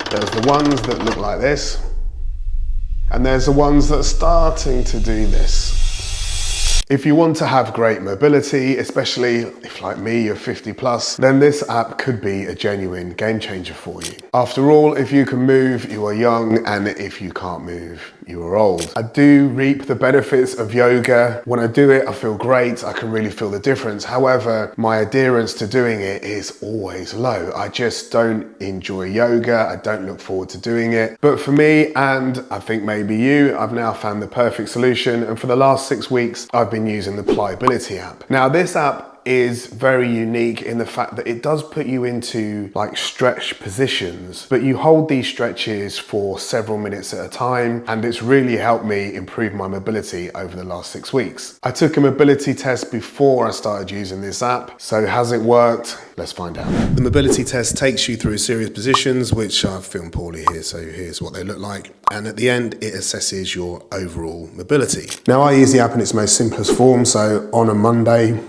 There's the ones that look like this, and there's the ones that are starting to do this. If you want to have great mobility, especially if like me, you're 50 plus, then this app could be a genuine game changer for you. After all, if you can move, you are young, and if you can't move, you are old. I do reap the benefits of yoga. When I do it, I feel great. I can really feel the difference. However, my adherence to doing it is always low. I just don't enjoy yoga. I don't look forward to doing it. But for me, and I think maybe you, I've now found the perfect solution. And for the last 6 weeks, I've been using the Pliability app. Now, this app is very unique in the fact that it does put you into like stretch positions, but you hold these stretches for several minutes at a time, and it's really helped me improve my mobility over the last 6 weeks. I took a mobility test before I started using this app, so has it worked? Let's find out. The mobility test takes you through a series of positions, which I've filmed poorly here, so here's what they look like. And at the end, it assesses your overall mobility. Now, I use the app in its most simplest form, so on a Monday,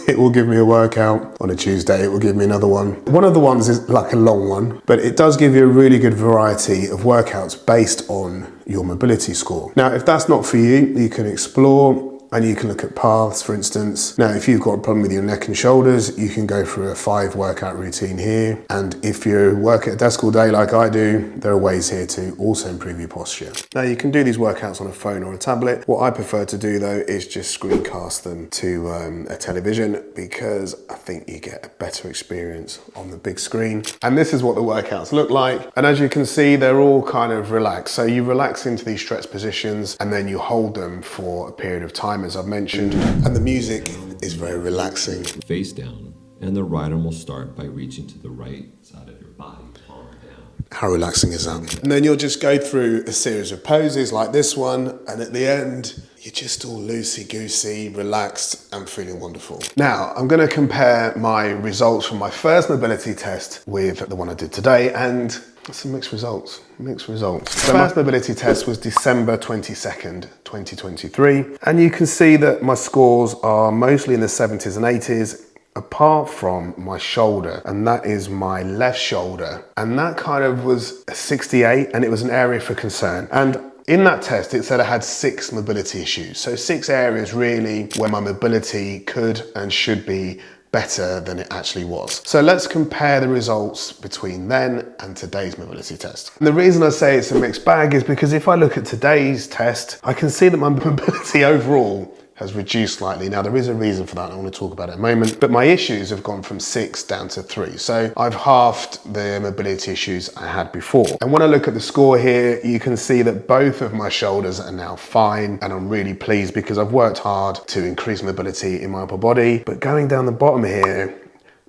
it will give me a workout. On a Tuesday, it will give me another one. One of the ones is like a long one, but it does give you a really good variety of workouts based on your mobility score. Now, if that's not for you, you can explore and you can look at paths, for instance. Now, if you've got a problem with your neck and shoulders, you can go through a 5 workout routine here. And if you work at a desk all day like I do, there are ways here to also improve your posture. Now, you can do these workouts on a phone or a tablet. What I prefer to do though is just screencast them to a television, because I think you get a better experience on the big screen. And this is what the workouts look like. And as you can see, they're all kind of relaxed. So you relax into these stretch positions and then you hold them for a period of time, as I've mentioned, and the music is very relaxing. Face down, and the right arm will start by reaching to the right side of your body, palm down. How relaxing is that? And then you'll just go through a series of poses like this one, and at the end, you're just all loosey-goosey, relaxed, and feeling wonderful. Now, I'm gonna compare my results from my first mobility test with the one I did today, and some mixed results, The first mobility test was December 22nd, 2023. And you can see that my scores are mostly in the 70s and 80s, apart from my shoulder, and that is my left shoulder. And that kind of was a 68, and it was an area for concern. And in that test, it said I had 6 mobility issues. So 6 areas really where my mobility could and should be better than it actually was. So let's compare the results between then and today's mobility test. And the reason I say it's a mixed bag is because if I look at today's test, I can see that my mobility overall has reduced slightly. Now, there is a reason for that. I want to talk about it in a moment, but my issues have gone from 6 down to 3. So I've halved the mobility issues I had before. And when I look at the score here, you can see that both of my shoulders are now fine. And I'm really pleased because I've worked hard to increase mobility in my upper body. But going down the bottom here,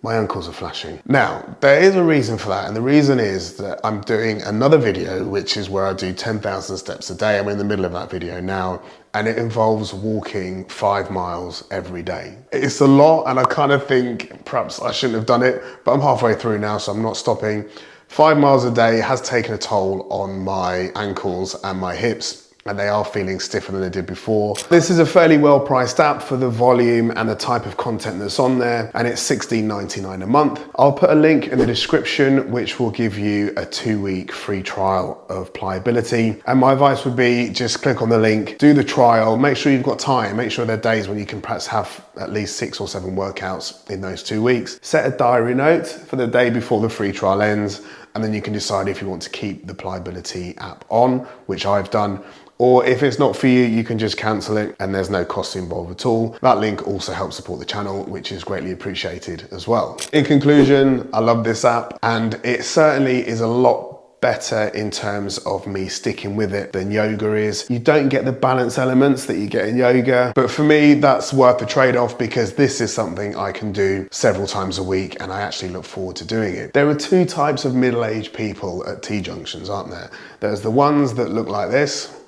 my ankles are flashing. Now, there is a reason for that, and the reason is that I'm doing another video, which is where I do 10,000 steps a day. I'm in the middle of that video now, and it involves walking 5 miles every day. It's a lot, and I kind of think perhaps I shouldn't have done it, but I'm halfway through now, so I'm not stopping. 5 miles a day has taken a toll on my ankles and my hips, and they are feeling stiffer than they did before. This is a fairly well-priced app for the volume and the type of content that's on there, and it's $16.99 a month. I'll put a link in the description which will give you a 2-week free trial of Pliability. And my advice would be just click on the link, do the trial, make sure you've got time, make sure there are days when you can perhaps have at least 6 or 7 workouts in those 2 weeks. Set a diary note for the day before the free trial ends, and then you can decide if you want to keep the Pliability app on, which I've done. Or if it's not for you, you can just cancel it and there's no cost involved at all. That link also helps support the channel, which is greatly appreciated as well. In conclusion, I love this app, and it certainly is a lot better in terms of me sticking with it than yoga is. You don't get the balance elements that you get in yoga, but for me, that's worth the trade-off because this is something I can do several times a week, and I actually look forward to doing it. There are 2 types of middle-aged people at T-junctions, aren't there? There's the ones that look like this,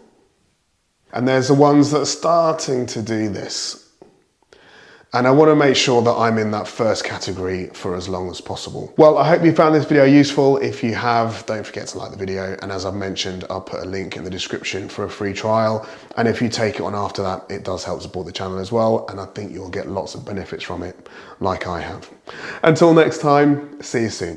and there's the ones that are starting to do this. And I want to make sure that I'm in that first category for as long as possible. Well, I hope you found this video useful. If you have, don't forget to like the video. And as I've mentioned, I'll put a link in the description for a free trial. And if you take it on after that, it does help support the channel as well. And I think you'll get lots of benefits from it, like I have. Until next time, see you soon.